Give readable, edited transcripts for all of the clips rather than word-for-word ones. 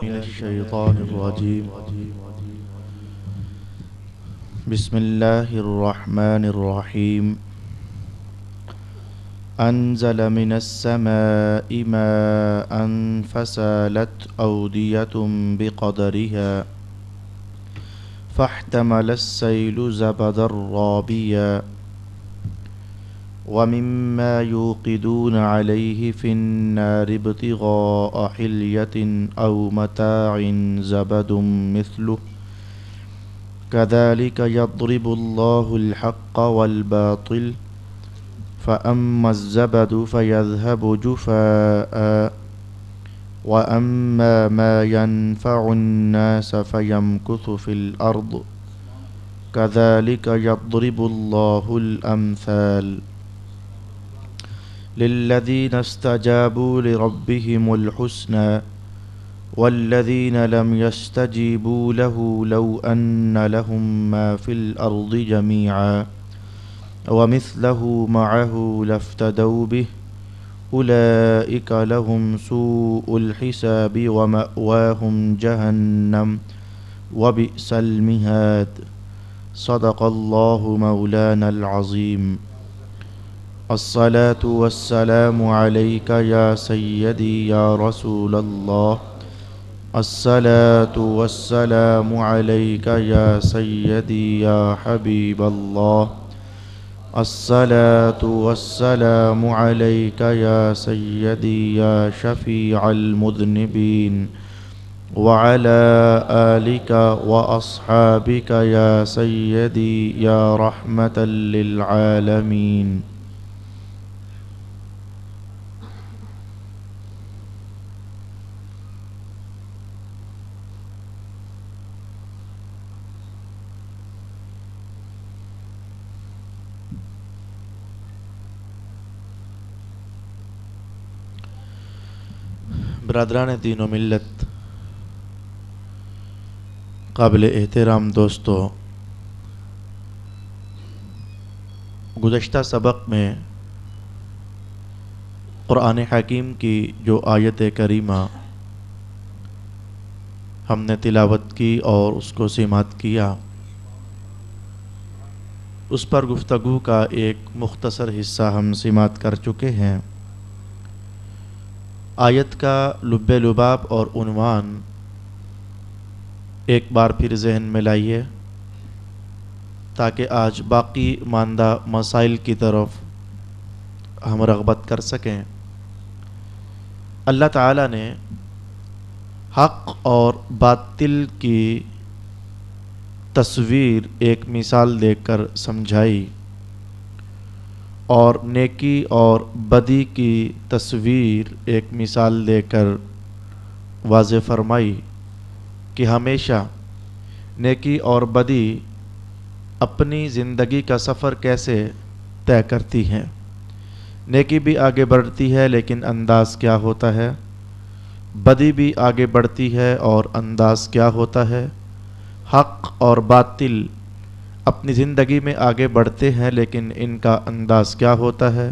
من الشيطان الرجيم. بسم الله الرحمن الرحيم. أنزل من السماء ماء فسالت أودية بقدرها فاحتمل السيل زبدا رابيا ومما يوقدون عليه في النار ابتغاء حلية أو متاع زبد مثله كذلك يضرب الله الحق والباطل فأما الزبد فيذهب جفاء وأما ما ينفع الناس فيمكث في الأرض كذلك يضرب الله الأمثال للذين استجابوا لربهم الحسنى والذين لم يستجيبوا له لو أن لهم ما في الأرض جميعا ومثله معه لافتدوا به أولئك لهم سوء الحساب ومأواهم جهنم وبئس المهاد. صدق الله مولانا العظيم. الصلاة والسلام عليك يا سيدي يا رسول الله. الصلاة والسلام عليك يا سيدي يا حبيب الله. الصلاة والسلام عليك يا سيدي يا شفيع المذنبين وعلى آلك وأصحابك يا سيدي يا رحمة للعالمين. برادران دین و ملت، قابل احترام دوستو، گزشتہ سبق میں قرآن حکیم کی جو آیت کریمہ ہم نے تلاوت کی اور اس کو سماعت کیا، اس پر گفتگو کا ایک مختصر حصہ ہم سماعت کر چکے ہیں۔ آیت کا لب لباب اور عنوان ایک بار پھر ذہن میں لائیے تاکہ آج باقی ماندہ مسائل کی طرف ہم رغبت کر سکیں۔ اللہ تعالیٰ نے حق اور باطل کی تصویر ایک مثال دے کر سمجھائی اور نیکی اور بدی کی تصویر ایک مثال دے کر واضح فرمائی کہ ہمیشہ نیکی اور بدی اپنی زندگی کا سفر کیسے طے کرتی ہیں۔ نیکی بھی آگے بڑھتی ہے لیکن انداز کیا ہوتا ہے، بدی بھی آگے بڑھتی ہے اور انداز کیا ہوتا ہے۔ حق اور باطل اپنی زندگی میں آگے بڑھتے ہیں لیکن ان کا انداز کیا ہوتا ہے۔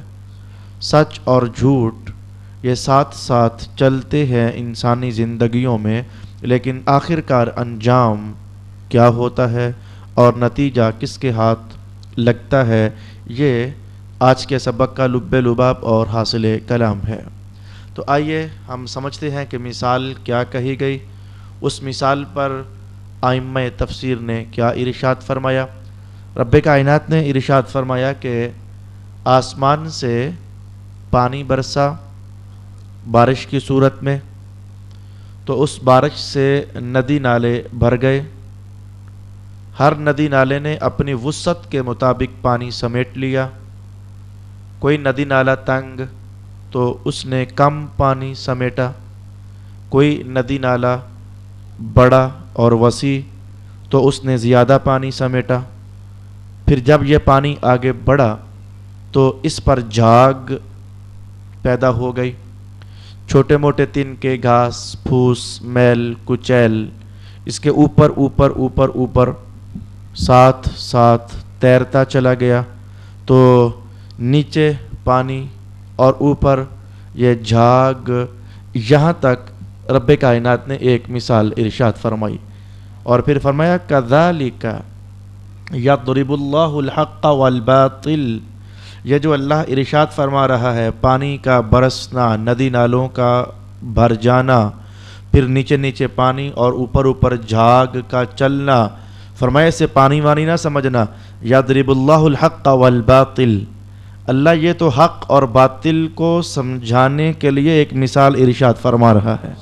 سچ اور جھوٹ یہ ساتھ ساتھ چلتے ہیں انسانی زندگیوں میں، لیکن آخر کار انجام کیا ہوتا ہے اور نتیجہ کس کے ہاتھ لگتا ہے، یہ آج کے سبق کا لب لباب اور حاصل کلام ہے۔ تو آئیے ہم سمجھتے ہیں کہ مثال کیا کہی گئی، اس مثال پر ائمہ تفسیر نے کیا ارشاد فرمایا۔ رب کائنات نے ارشاد فرمایا کہ آسمان سے پانی برسا بارش کی صورت میں، تو اس بارش سے ندی نالے بھر گئے۔ ہر ندی نالے نے اپنی وسعت کے مطابق پانی سمیٹ لیا۔ کوئی ندی نالا تنگ تو اس نے کم پانی سمیٹا، کوئی ندی نالا بڑا اور وسیع تو اس نے زیادہ پانی سمیٹا۔ پھر جب یہ پانی آگے بڑھا تو اس پر جھاگ پیدا ہو گئی، چھوٹے موٹے تن کے گھاس پھوس میل کچیل اس کے اوپر اوپر اوپر اوپر ساتھ ساتھ تیرتا چلا گیا، تو نیچے پانی اور اوپر یہ جھاگ، یہاں تک رب کائنات نے ایک مثال ارشاد فرمائی، اور پھر فرمایا کذالک یضرب اللہ الحق والباطل۔ یہ جو اللہ ارشاد فرما رہا ہے، پانی کا برسنا، ندی نالوں کا بھر جانا، پھر نیچے نیچے پانی اور اوپر اوپر جھاگ کا چلنا، فرمایا سے پانی وانی نہ سمجھنا، یضرب اللہ الحق والباطل، اللہ یہ تو حق اور باطل کو سمجھانے کے لیے ایک مثال ارشاد فرما رہا ہے۔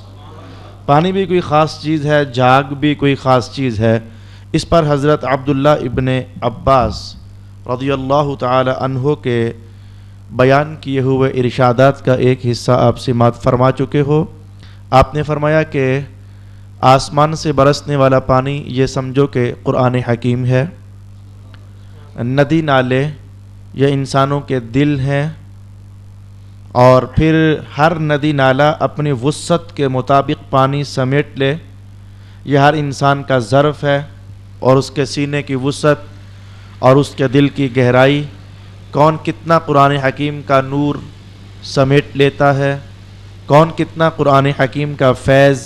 پانی بھی کوئی خاص چیز ہے، جھاگ بھی کوئی خاص چیز ہے۔ اس پر حضرت عبداللہ ابن عباس رضی اللہ تعالی عنہ کے بیان کیے ہوئے ارشادات کا ایک حصہ آپ سماعت فرما چکے ہو۔ آپ نے فرمایا کہ آسمان سے برسنے والا پانی یہ سمجھو کہ قرآن حکیم ہے، ندی نالے یہ انسانوں کے دل ہیں، اور پھر ہر ندی نالا اپنی وسعت کے مطابق پانی سمیٹ لے، یہ ہر انسان کا ظرف ہے، اور اس کے سینے کی وسعت اور اس کے دل کی گہرائی، کون کتنا قرآن حکیم کا نور سمیٹ لیتا ہے، کون کتنا قرآن حکیم کا فیض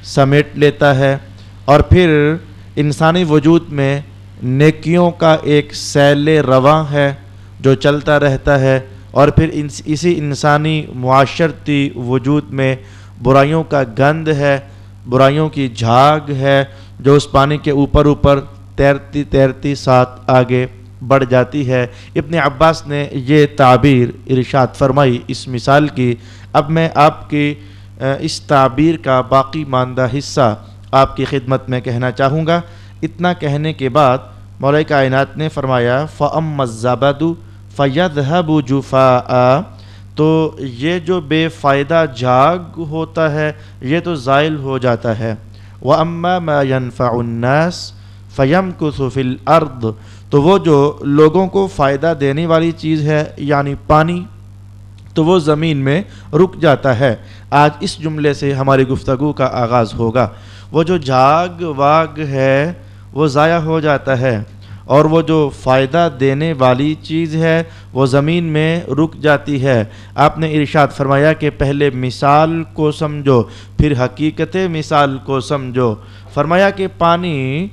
سمیٹ لیتا ہے، اور پھر انسانی وجود میں نیکیوں کا ایک سیل رواں ہے جو چلتا رہتا ہے، اور پھر اسی انسانی معاشرتی وجود میں برائیوں کا گند ہے، برائیوں کی جھاگ ہے جو اس پانی کے اوپر اوپر تیرتی تیرتی ساتھ آگے بڑھ جاتی ہے۔ ابن عباس نے یہ تعبیر ارشاد فرمائی اس مثال کی۔ اب میں آپ کی اس تعبیر کا باقی ماندہ حصہ آپ کی خدمت میں کہنا چاہوں گا۔ اتنا کہنے کے بعد مولا کائنات نے فرمایا فَأَمَّا الزَّبَدُ فَيَذْهَبُ جُفَاءً، تو یہ جو بے فائدہ جھاگ ہوتا ہے یہ تو زائل ہو جاتا ہے، وَأَمَّا مَا يَنْفَعُ النَّاسِ فَيَمْكُثُ فِي الْأَرْضِ، تو وہ جو لوگوں کو فائدہ دینے والی چیز ہے یعنی پانی، تو وہ زمین میں رک جاتا ہے۔ آج اس جملے سے ہماری گفتگو کا آغاز ہوگا۔ وہ جو جھاگ واگ ہے وہ ضائع ہو جاتا ہے، اور وہ جو فائدہ دینے والی چیز ہے وہ زمین میں رک جاتی ہے۔ آپ نے ارشاد فرمایا کہ پہلے مثال کو سمجھو پھر حقیقت مثال کو سمجھو۔ فرمایا کہ پانی،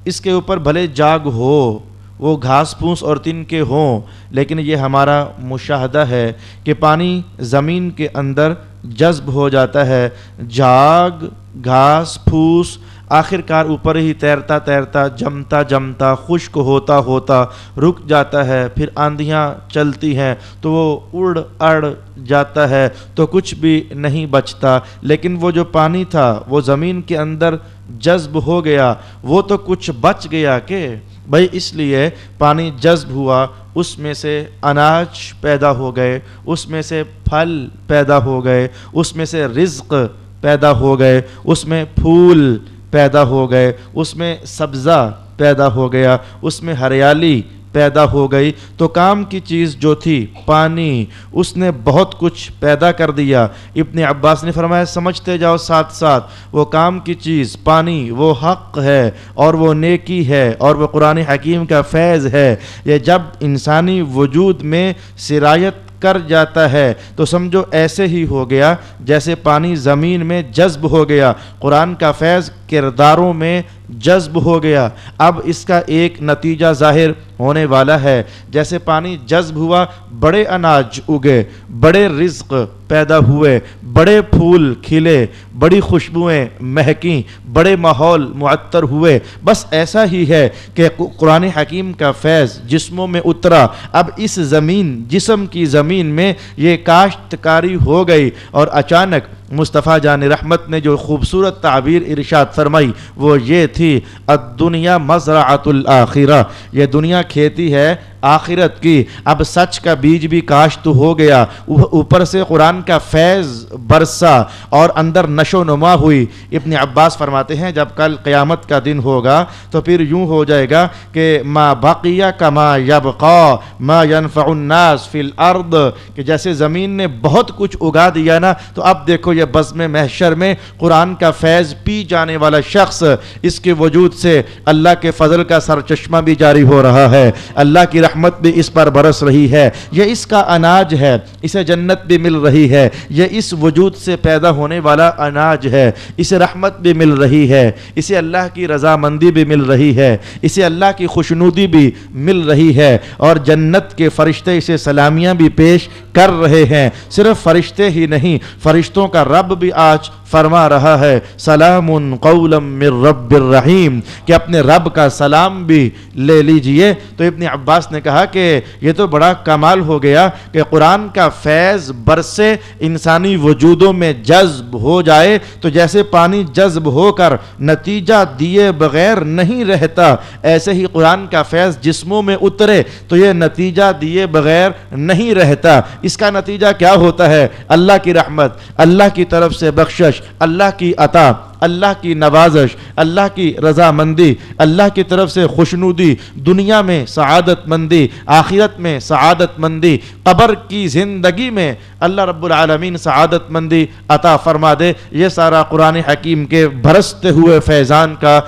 اس کے اوپر بھلے جاگ ہو، وہ گھاس پھوس اور تنکے ہوں، لیکن یہ ہمارا مشاہدہ ہے کہ پانی زمین کے اندر جذب ہو جاتا ہے، جھاگ گھاس پھوس آخر کار اوپر ہی تیرتا تیرتا جمتا جمتا خشک ہوتا ہوتا رک جاتا ہے، پھر آندھیاں چلتی ہیں تو وہ اڑ اڑ جاتا ہے تو کچھ بھی نہیں بچتا۔ لیکن وہ جو پانی تھا وہ زمین کے اندر جذب ہو گیا، وہ تو کچھ بچ گیا کہ بھائی، اس لیے پانی جذب ہوا، اس میں سے اناج پیدا ہو گئے، اس میں سے پھل پیدا ہو گئے، اس میں سے رزق پیدا ہو گئے، اس میں پھول پیدا ہو گئے، اس میں سبزہ پیدا ہو گیا، اس میں ہریالی پیدا ہو گئی۔ تو کام کی چیز جو تھی پانی، اس نے بہت کچھ پیدا کر دیا۔ ابن عباس نے فرمایا سمجھتے جاؤ ساتھ ساتھ، وہ کام کی چیز پانی وہ حق ہے، اور وہ نیکی ہے، اور وہ قرآن حکیم کا فیض ہے۔ یہ جب انسانی وجود میں سرایت کر جاتا ہے تو سمجھو ایسے ہی ہو گیا جیسے پانی زمین میں جذب ہو گیا، قرآن کا فیض کرداروں میں جذب ہو گیا۔ اب اس کا ایک نتیجہ ظاہر ہونے والا ہے، جیسے پانی جذب ہوا، بڑے اناج اگے، بڑے رزق پیدا ہوئے، بڑے پھول کھلے، بڑی خوشبوئیں مہکیں، بڑے ماحول معطر ہوئے۔ بس ایسا ہی ہے کہ قرآن حکیم کا فیض جسموں میں اترا، اب اس زمین جسم کی زمین میں یہ کاشتکاری ہو گئی، اور اچانک مصطفیٰ جان رحمت نے جو خوبصورت تعبیر ارشاد فرمائی وہ یہ تھی الدنیا مزرعۃ الآخرہ، یہ دنیا کھیتی ہے آخرت کی، اب سچ کا بیج بھی کاشت ہو گیا، اوپر سے قرآن کا فیض برسا اور اندر نشو نما ہوئی۔ ابن عباس فرماتے ہیں جب کل قیامت کا دن ہوگا تو پھر یوں ہو جائے گا کہ ما بقیہ کما یبقا ما ينفع الناس فی الارض، کہ جیسے زمین نے بہت کچھ اگا دیا نا، تو اب دیکھو یہ بزم محشر میں قرآن کا فیض پی جانے والا شخص، اس کے وجود سے اللہ کے فضل کا سرچشمہ بھی جاری ہو رہا ہے، اللہ کی رحمت بھی اس پر برس رہی ہے، یہ اس کا اناج ہے، اسے جنت بھی مل رہی ہے، یہ اس وجود سے پیدا ہونے والا اناج ہے، اسے رحمت بھی مل رہی ہے، اسے اللہ کی رضامندی بھی مل رہی ہے، اسے اللہ کی خوشنودی بھی مل رہی ہے، اور جنت کے فرشتے اسے سلامیاں بھی پیش کر رہے ہیں۔ صرف فرشتے ہی نہیں، فرشتوں کا رب بھی آج فرما رہا ہے سلام قولا من رب الرحیم، کہ اپنے رب کا سلام بھی لے لیجئے۔ تو ابن عباس نے کہا کہ یہ تو بڑا کمال ہو گیا کہ قرآن کا فیض برسے انسانی وجودوں میں جذب ہو جائے، تو جیسے پانی جذب ہو کر نتیجہ دیے بغیر نہیں رہتا، ایسے ہی قرآن کا فیض جسموں میں اترے تو یہ نتیجہ دیے بغیر نہیں رہتا۔ اس کا نتیجہ کیا ہوتا ہے؟ اللہ کی رحمت، اللہ کی طرف سے بخشش، اللہ کی عطا، اللہ کی نوازش، اللہ کی رضامندی، اللہ کی طرف سے خوشنودی، دنیا میں سعادت مندی، آخرت میں سعادت مندی، قبر کی زندگی میں اللہ رب العالمین سعادت مندی عطا فرما دے۔ یہ سارا قرآن حکیم کے برستے ہوئے فیضان کا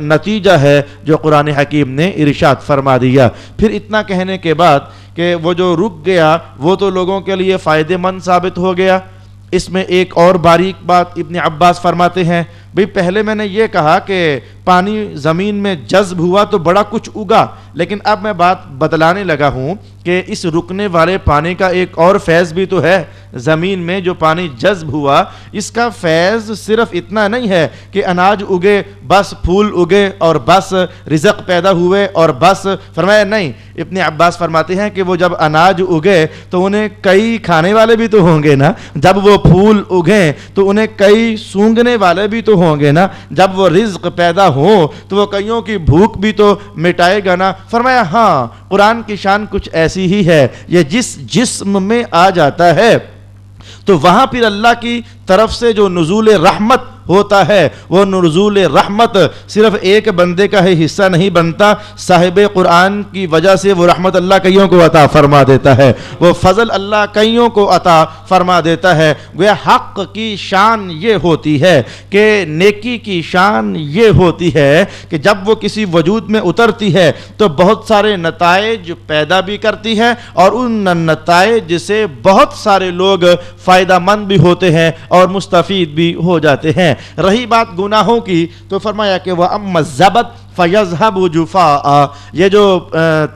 نتیجہ ہے جو قرآن حکیم نے ارشاد فرما دیا۔ پھر اتنا کہنے کے بعد کہ وہ جو رک گیا وہ تو لوگوں کے لیے فائدہ مند ثابت ہو گیا، اس میں ایک اور باریک بات ابن عباس فرماتے ہیں، بھئی پہلے میں نے یہ کہا کہ پانی زمین میں جذب ہوا تو بڑا کچھ اگا، لیکن اب میں بات بدلانے لگا ہوں کہ اس رکنے والے پانی کا ایک اور فیض بھی تو ہے۔ زمین میں جو پانی جذب ہوا اس کا فیض صرف اتنا نہیں ہے کہ اناج اگے بس، پھول اگے اور بس، رزق پیدا ہوئے اور بس، فرمایا نہیں۔ ابن عباس فرماتے ہیں کہ وہ جب اناج اگے تو انہیں کئی کھانے والے بھی تو ہوں گے نا، جب وہ پھول اگیں تو انہیں کئی سونگھنے والے بھی تو ہوں گے نا، جب وہ رزق پیدا ہو تو وہ کئیوں کی بھوک بھی تو مٹائے گا نا۔ فرمایا ہاں، قرآن کی شان کچھ ایسی ہی ہے، یہ جس جسم میں آ جاتا ہے تو وہاں پھر اللہ کی طرف سے جو نزول رحمت ہوتا ہے، وہ نزول رحمت صرف ایک بندے کا ہی حصہ نہیں بنتا، صاحب قرآن کی وجہ سے وہ رحمت اللہ کئیوں کو عطا فرما دیتا ہے، وہ فضل اللہ کئیوں کو عطا فرما دیتا ہے۔ گویا حق کی شان یہ ہوتی ہے کہ نیکی کی شان یہ ہوتی ہے کہ جب وہ کسی وجود میں اترتی ہے تو بہت سارے نتائج پیدا بھی کرتی ہے، اور ان نتائج سے بہت سارے لوگ فائدہ مند بھی ہوتے ہیں اور مستفید بھی ہو جاتے ہیں۔ رہی بات گناہوں کی تو فرمایا کہ وہ اما الزبد فیذهب جفاء، یہ جو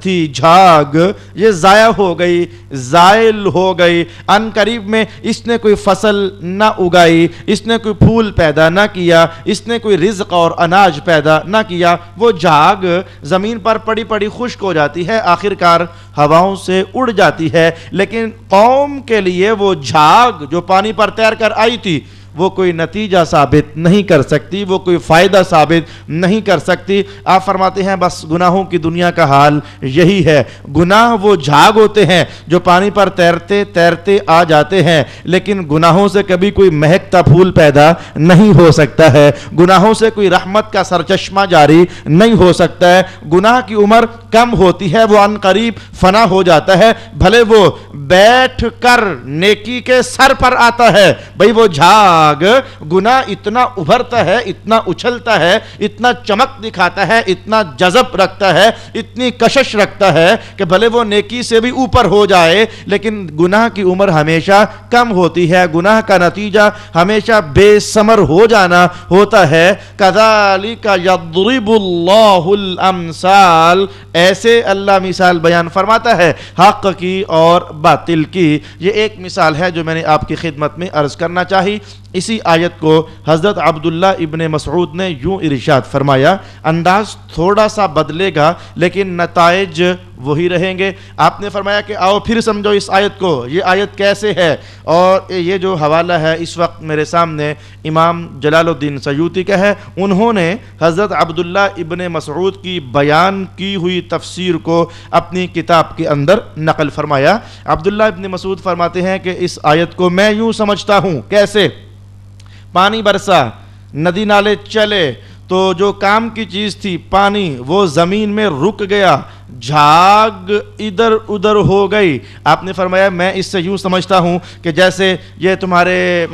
تھی جھاگ یہ ضائع ہو گئی، زائل ہو گئی، ان قریب میں اس نے کوئی فصل نہ اگائی، اس نے کوئی پھول پیدا نہ کیا، اس نے کوئی رزق اور اناج پیدا نہ کیا، وہ جھاگ زمین پر پڑی پڑی خشک ہو جاتی ہے، آخرکار ہواؤں سے اڑ جاتی ہے، لیکن قوم کے لیے وہ جھاگ جو پانی پر تیر کر آئی تھی وہ کوئی نتیجہ ثابت نہیں کر سکتی، وہ کوئی فائدہ ثابت نہیں کر سکتی۔ آپ فرماتے ہیں بس گناہوں کی دنیا کا حال یہی ہے، گناہ وہ جھاگ ہوتے ہیں جو پانی پر تیرتے تیرتے آ جاتے ہیں، لیکن گناہوں سے کبھی کوئی مہکتا پھول پیدا نہیں ہو سکتا ہے، گناہوں سے کوئی رحمت کا سرچشمہ جاری نہیں ہو سکتا ہے، گناہ کی عمر کم ہوتی ہے، وہ ان قریب فنا ہو جاتا ہے، بھلے وہ بیٹھ کر نیکی کے سر پر آتا ہے۔ بھئی وہ جھاگ گناہ اتنا ابھرتا ہے، اتنا اچھلتا ہے، اتنا چمک دکھاتا ہے، اتنا جذب رکھتا ہے، اتنی کشش رکھتا ہے کہ بھلے وہ نیکی سے بھی اوپر ہو جائے لیکن گناہ کی عمر ہمیشہ کم ہوتی ہے، گناہ کا نتیجہ ہمیشہ بے ثمر ہو جانا ہوتا ہے۔ کذالک یضرب اللہ الامثال، ایسے اللہ مثال بیان فرماتا ہے حق کی اور باطل کی۔ یہ ایک مثال ہے جو میں نے آپ کی خدمت میں عرض کرنا چاہی۔ اسی آیت کو حضرت عبداللہ ابن مسعود نے یوں ارشاد فرمایا، انداز تھوڑا سا بدلے گا لیکن نتائج وہی رہیں گے۔ آپ نے فرمایا کہ آؤ پھر سمجھو اس آیت کو، یہ آیت کیسے ہے، اور یہ جو حوالہ ہے اس وقت میرے سامنے امام جلال الدین سیوطی کا ہے، انہوں نے حضرت عبداللہ ابن مسعود کی بیان کی ہوئی تفسیر کو اپنی کتاب کے اندر نقل فرمایا۔ عبداللہ ابن مسعود فرماتے ہیں کہ اس آیت کو میں یوں سمجھتا ہوں، کیسے؟ پانی برسا، ندی نالے چلے، تو جو کام کی چیز تھی پانی وہ زمین میں رک گیا، جھاگ ادھر ادھر ہو گئی۔ آپ نے فرمایا میں اس سے یوں سمجھتا ہوں کہ جیسے یہ تمہارے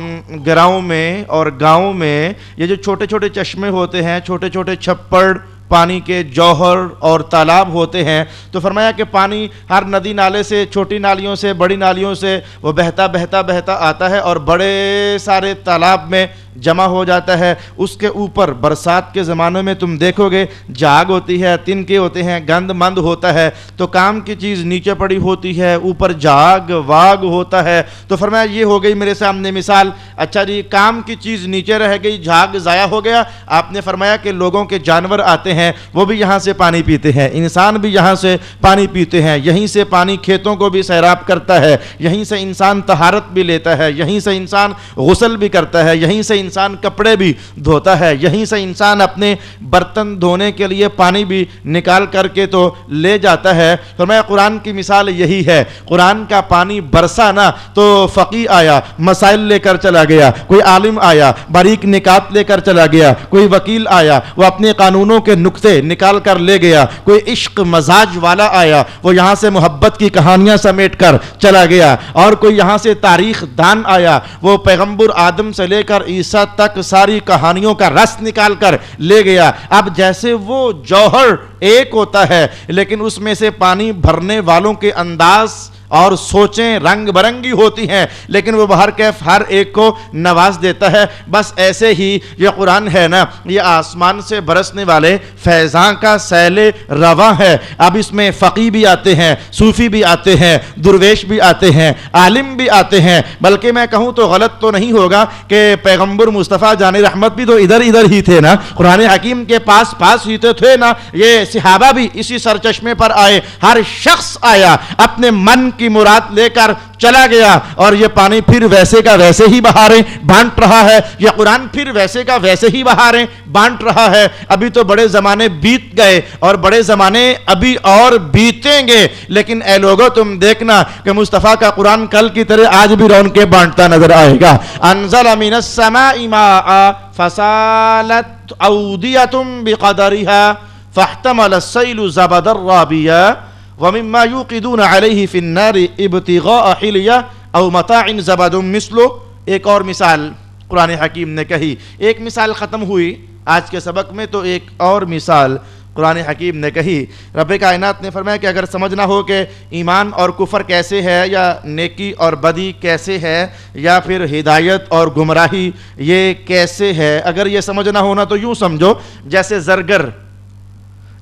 گراؤں میں اور گاؤں میں یہ جو چھوٹے چھوٹے چشمے ہوتے ہیں، چھوٹے چھوٹے چھپڑ پانی کے جوہر اور تالاب ہوتے ہیں، تو فرمایا کہ پانی ہر ندی نالے سے، چھوٹی نالیوں سے، بڑی نالیوں سے وہ بہتا بہتا بہتا آتا ہے اور بڑے سارے تالاب میں جمع ہو جاتا ہے۔ اس کے اوپر برسات کے زمانے میں تم دیکھو گے جاگ ہوتی ہے، تنکے ہوتے ہیں، گند مند ہوتا ہے، تو کام کی چیز نیچے پڑی ہوتی ہے، اوپر جاگ واگ ہوتا ہے۔ تو فرمایا یہ ہو گئی میرے سامنے مثال۔ اچھا جی، کام کی چیز نیچے رہ گئی، جھاگ ضائع ہو گیا۔ آپ نے فرمایا کہ لوگوں کے جانور آتے ہیں، وہ بھی یہاں سے پانی پیتے ہیں، انسان بھی یہاں سے پانی پیتے ہیں، یہیں سے پانی کھیتوں کو بھی سیراب کرتا ہے، یہیں سے انسان طہارت بھی لیتا ہے، یہیں سے انسان غسل بھی کرتا ہے، یہیں سے انسان کپڑے بھی دھوتا ہے، یہیں سے انسان اپنے برتن دھونے کے لیے پانی بھی نکال کر کے تو لے جاتا ہے۔ فرمایا قرآن کی مثال یہی ہے، قرآن کا پانی برسا نا تو فقیہ آیا، مسائل لے کر چلا گیا، کوئی عالم آیا، باریک نکات لے کر چلا گیا، کوئی وکیل آیا، وہ اپنے قانونوں کے نقطے نکال کر لے گیا، کوئی عشق مزاج والا آیا، وہ یہاں سے محبت کی کہانیاں سمیٹ کر چلا گیا، اور کوئی یہاں سے تاریخ دان آیا، وہ پیغمبر آدم سے لے کر عیسیٰ تک ساری کہانیوں کا رس نکال کر لے گیا۔ اب جیسے وہ جوہر ایک ہوتا ہے لیکن اس میں سے پانی بھرنے والوں کے انداز اور سوچیں رنگ برنگی ہوتی ہیں، لیکن وہ بہر کیف ہر ایک کو نواز دیتا ہے۔ بس ایسے ہی یہ قرآن ہے نا، یہ آسمان سے برسنے والے فیضاں کا سیل رواں ہے۔ اب اس میں فقی بھی آتے ہیں، صوفی بھی آتے ہیں، درویش بھی آتے ہیں، عالم بھی آتے ہیں، بلکہ میں کہوں تو غلط تو نہیں ہوگا کہ پیغمبر مصطفیٰ جان رحمت بھی تو ادھر ادھر ہی تھے نا، قرآن حکیم کے پاس ہی تو تھے نا، یہ صحابہ بھی اسی سرچشمے پر آئے، ہر شخص آیا اپنے من کی مراد لے کر چلا گیا، اور یہ پانی پھر ویسے کا ویسے ہی بہاریں بانٹ رہا ہے، یہ قرآن پھر ویسے کا ویسے ہی بہاریں بانٹ رہا ہے۔ ابھی تو بڑے زمانے بیت گئے اور بڑے زمانے ابھی اور بیتیں گے، لیکن اے لوگو تم دیکھنا کہ مصطفیٰ کا قرآن کل کی طرح آج بھی رونقیں بانٹتا نظر آئے گا۔ انزل من السماء ماء فسالت اودیۃ بقدرها فاحتمل السیل زبدا رابیا ومما يوقدون عليه في النار ابتغاء حلیہ او متاع زبد مثلہ۔ ایک اور مثال قرآن حکیم نے کہی، ایک مثال ختم ہوئی آج کے سبق میں، تو ایک اور مثال قرآن حکیم نے کہی۔ رب کائنات نے فرمایا کہ اگر سمجھنا ہو کہ ایمان اور کفر کیسے ہے، یا نیکی اور بدی کیسے ہے، یا پھر ہدایت اور گمراہی یہ کیسے ہے، اگر یہ سمجھنا ہونا تو یوں سمجھو جیسے زرگر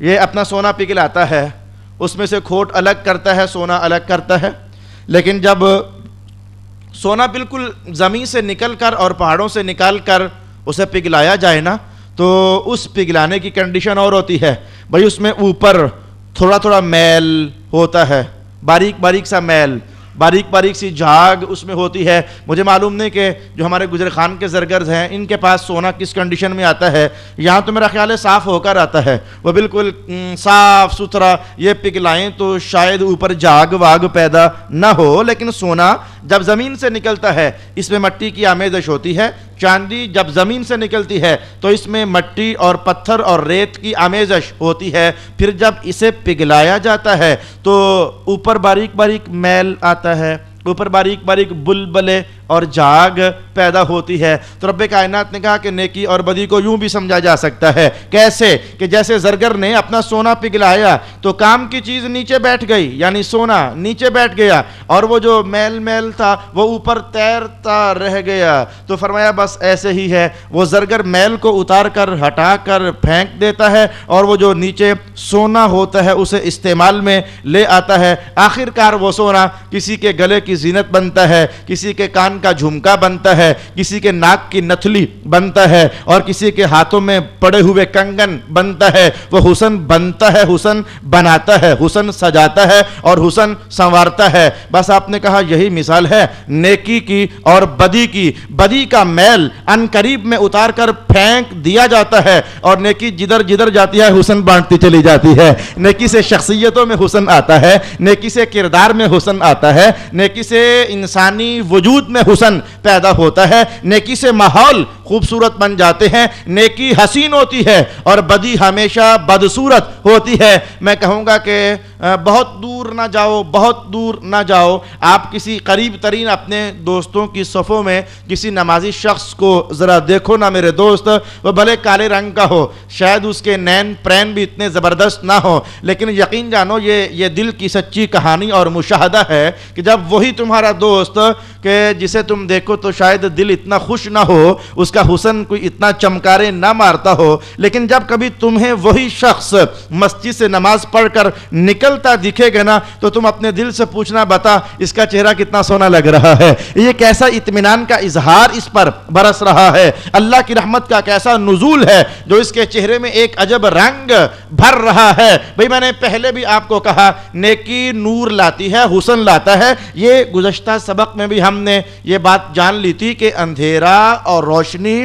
یہ اپنا سونا پگھلاتا ہے، اس میں سے کھوٹ الگ کرتا ہے، سونا الگ کرتا ہے، لیکن جب سونا بالکل زمین سے نکل کر اور پہاڑوں سے نکال کر اسے پگھلایا جائے نا، تو اس پگھلانے کی کنڈیشن اور ہوتی ہے بھائی، اس میں اوپر تھوڑا تھوڑا میل ہوتا ہے، باریک باریک سا میل، باریک باریک سی جھاگ اس میں ہوتی ہے۔ مجھے معلوم نہیں کہ جو ہمارے گجر خان کے زرگرز ہیں ان کے پاس سونا کس کنڈیشن میں آتا ہے، یہاں تو میرا خیال ہے صاف ہو کر آتا ہے، وہ بالکل صاف ستھرا، یہ پگھلائیں تو شاید اوپر جاگ واگ پیدا نہ ہو، لیکن سونا جب زمین سے نکلتا ہے اس میں مٹی کی آمیزش ہوتی ہے، چاندی جب زمین سے نکلتی ہے تو اس میں مٹی اور پتھر اور ریت کی آمیزش ہوتی ہے، پھر جب اسے پگھلایا جاتا ہے تو اوپر باریک باریک میل آتا ہے، اوپر باریک باریک بلبلے اور جاگ پیدا ہوتی ہے۔ تو رب کائنات نے کہا کہ نیکی اور بدی کو یوں بھی سمجھا جا سکتا ہے، کیسے کہ جیسے زرگر نے اپنا سونا پگھلایا تو کام کی چیز نیچے بیٹھ گئی، یعنی سونا نیچے بیٹھ گیا، اور وہ جو میل میل تھا وہ اوپر تیرتا رہ گیا۔ تو فرمایا بس ایسے ہی ہے، وہ زرگر میل کو اتار کر ہٹا کر پھینک دیتا ہے، اور وہ جو نیچے سونا ہوتا ہے اسے استعمال میں لے آتا ہے، آخر کار وہ سونا کسی کے گلے کی کی زینت بنتا ہے، کسی کے کان کا جھمکا بنتا ہے، کسی کے ناک کی نتھلی بنتا ہے، اور کسی کے ہاتھوں میں پڑے ہوئے کنگن بنتا ہے، وہ حسن بنتا ہے، حسن بناتا ہے، حسن سجاتا ہے اور حسن سنوارتا ہے۔ بس آپ نے کہا یہی مثال ہے نیکی کی اور بدی کی۔ بدی کا میل ان قریب میں اتار کر پھینک دیا جاتا ہے، اور نیکی جدھر جدھر جاتی ہے حسن بانٹتی چلی جاتی ہے۔ نیکی سے شخصیتوں میں حسن آتا ہے، نیکی سے کردار میں حسن آتا ہے، نیکی سے انسانی وجود میں حسن پیدا ہوتا ہے، نیکی سے ماحول خوبصورت بن جاتے ہیں، نیکی حسین ہوتی ہے اور بدی ہمیشہ بدصورت ہوتی ہے۔ میں کہوں گا کہ بہت دور نہ جاؤ، بہت دور نہ جاؤ، آپ کسی قریب ترین اپنے دوستوں کی صفوں میں کسی نمازی شخص کو ذرا دیکھو نا میرے دوست، وہ بھلے کالے رنگ کا ہو، شاید اس کے نین پرین بھی اتنے زبردست نہ ہو، لیکن یقین جانو یہ دل کی سچی کہانی اور مشاہدہ ہے کہ جب وہی تمہارا دوست کہ جسے تم دیکھو تو شاید دل اتنا خوش نہ ہو، اس کا حسن کوئی اتنا چمکارے نہ مارتا ہو، لیکن جب کبھی تمہیں وہی شخص مسجد سے نماز پڑھ کر نکلتا دکھے گا نا تو تم اپنے دل سے پوچھنا بتا اس کا چہرہ کتنا سونا لگ رہا ہے، یہ کیسا اطمینان کا اظہار اس پر برس رہا ہے، اللہ کی رحمت کا کیسا نزول ہے جو اس کے چہرے میں ایک عجب رنگ بھر رہا ہے۔ بھئی میں نے پہلے بھی آپ کو کہا نیکی نور لاتی ہے، حسن لاتا ہے۔ یہ گزشتہ سبق میں بھی ہم نے یہ بات جان لی تھی کہ اندھیرا اور روشنی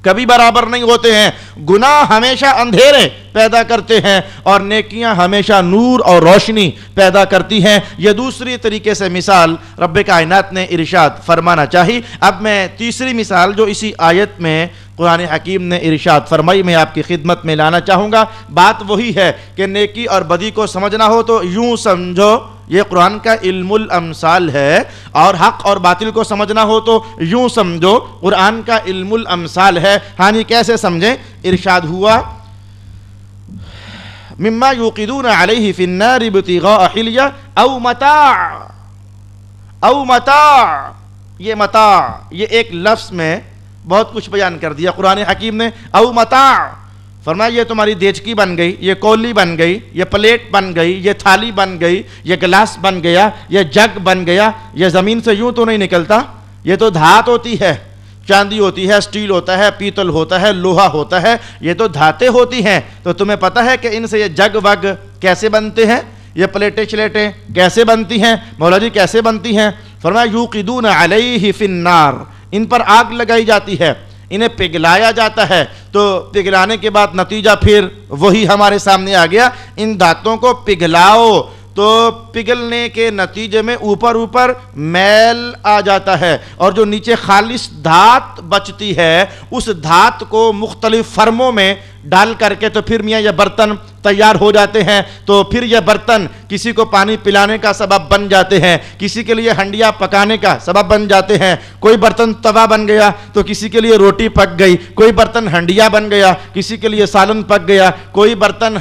کبھی برابر نہیں ہوتے ہیں، گناہ ہمیشہ اندھیرے پیدا کرتے ہیں اور نیکیاں ہمیشہ نور اور روشنی پیدا کرتی ہیں۔ یہ دوسری طریقے سے مثال رب کائنات نے ارشاد فرمانا چاہی۔ اب میں تیسری مثال جو اسی آیت میں قرآن حکیم نے ارشاد فرمائی میں آپ کی خدمت میں لانا چاہوں گا۔ بات وہی ہے کہ نیکی اور بدی کو سمجھنا ہو تو یوں سمجھو یہ قرآن کا علم الامثال ہے، اور حق اور باطل کو سمجھنا ہو تو یوں سمجھو قرآن کا علم الامثال ہے۔ ہاں جی کیسے سمجھیں؟ ارشاد ہوا مما یوقدون علیہ فی النار ابتغاء حلیہ او متاع، یہ متاع یہ ایک لفظ میں بہت کچھ بیان کر دیا قرآن حکیم نے۔ او متاع فرمایا یہ تمہاری دیچکی بن گئی، یہ کولی بن گئی، یہ پلیٹ بن گئی، یہ تھالی بن گئی، یہ گلاس بن گیا، یہ جگ بن گیا، یہ زمین سے یوں تو نہیں نکلتا، یہ تو دھات ہوتی ہے، چاندی ہوتی ہے، سٹیل ہوتا ہے، پیتل ہوتا ہے، لوہا ہوتا ہے، یہ تو دھاتیں ہوتی ہیں۔ تو تمہیں پتہ ہے کہ ان سے یہ جگ وگ کیسے بنتے ہیں، یہ پلیٹیں چلیٹیں کیسے بنتی ہیں؟ مولا جی کیسے بنتی ہیں؟ فرمایا یوقدون علیہ فی النار، ان پر آگ لگائی جاتی ہے، انہیں پگھلایا جاتا ہے، تو پگھلانے کے بعد نتیجہ پھر وہی ہمارے سامنے آ گیا، ان دھاتوں کو پگھلاؤ تو پگھلنے کے نتیجے میں اوپر میل آ جاتا ہے، اور جو نیچے خالص دھات بچتی ہے اس دھات کو مختلف فرموں میں ڈال کر کے تو پھر میاں یہ برتن تیار ہو جاتے ہیں۔ تو پھر یہ برتن کسی کو پانی پلانے کا سبب بن جاتے ہیں، کسی کے لیے ہنڈیا پکانے کا سبب بن جاتے ہیں، کوئی برتن توا بن گیا تو کسی کے لیے روٹی پک گئی، کوئی برتن ہنڈیا بن گیا کسی کے لیے سالن پک گیا، کوئی برتن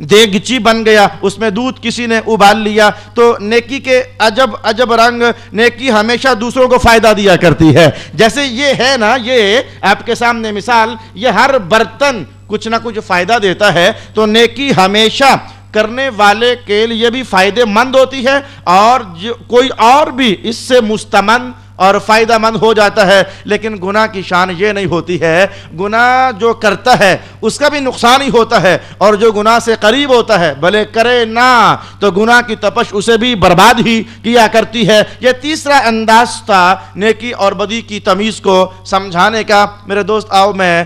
دیگچی بن گیا اس میں دودھ کسی نے ابال لیا۔ تو نیکی کے عجب رنگ، نیکی ہمیشہ دوسروں کو فائدہ دیا کرتی ہے۔ جیسے یہ ہے نا، یہ آپ کے سامنے مثال، یہ ہر برتن کچھ نہ کچھ فائدہ دیتا ہے، تو نیکی ہمیشہ کرنے والے کے لیے بھی فائدہ مند ہوتی ہے، اور کوئی اور بھی اس سے مستمن اور فائدہ مند ہو جاتا ہے۔ لیکن گناہ کی شان یہ نہیں ہوتی ہے، گناہ جو کرتا ہے اس کا بھی نقصان ہی ہوتا ہے، اور جو گناہ سے قریب ہوتا ہے بھلے کرے نہ تو گناہ کی تپش اسے بھی برباد ہی کیا کرتی ہے۔ یہ تیسرا انداز تھا نیکی اور بدی کی تمیز کو سمجھانے کا۔ میرے دوست آؤ میں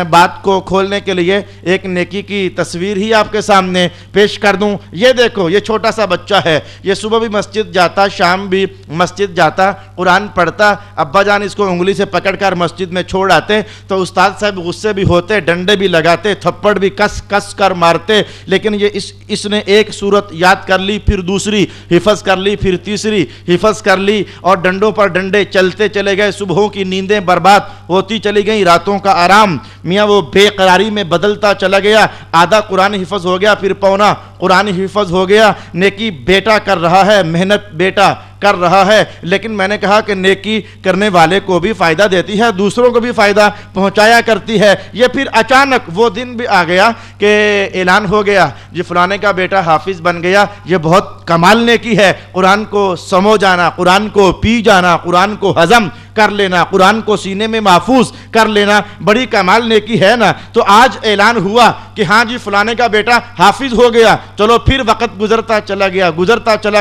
بات کو کھولنے کے لیے ایک نیکی کی تصویر ہی آپ کے سامنے پیش کر دوں۔ یہ دیکھو، یہ چھوٹا سا بچہ ہے، یہ صبح بھی مسجد جاتا، شام بھی مسجد جاتا، قرآن پڑھتا، ابا جان اس کو انگلی سے پکڑ کر مسجد میں چھوڑ آتے تو استاد صاحب غصے بھی ہوتے، ڈنڈے بھی لگاتے، تھپڑ بھی کس کس کر مارتے، لیکن یہ اس نے ایک صورت یاد کر لی، پھر دوسری حفظ کر لی، پھر تیسری حفظ کر لی، اور ڈنڈوں پر ڈنڈے چلتے چلے گئے، صبحوں کی نیندیں برباد ہوتی چلی گئیں، راتوں کا آرام میاں وہ بے قراری میں بدلتا چلا گیا، آدھا قرآن حفظ ہو گیا، پھر پونا قرآن حفظ ہو گیا۔ نیکی بیٹا کر رہا ہے، محنت بیٹا کر رہا ہے، لیکن میں نے کہا کہ نیکی کرنے والے کو بھی فائدہ دیتی ہے، دوسروں کو بھی فائدہ پہنچایا کرتی ہے۔ یہ پھر اچانک وہ دن بھی آ گیا کہ اعلان ہو گیا جی فلانے کا بیٹا حافظ بن گیا، یہ بہت کمال نیکی ہے، قرآن کو سمو جانا، قرآن کو پی جانا، قرآن کو ہضم کر لینا، قرآن کو سینے میں محفوظ کر لینا بڑی کمال نیکی ہے نا۔ تو آج اعلان ہوا کہ ہاں جی فلانے کا بیٹا حافظ ہو گیا، چلو پھر وقت گزرتا چلا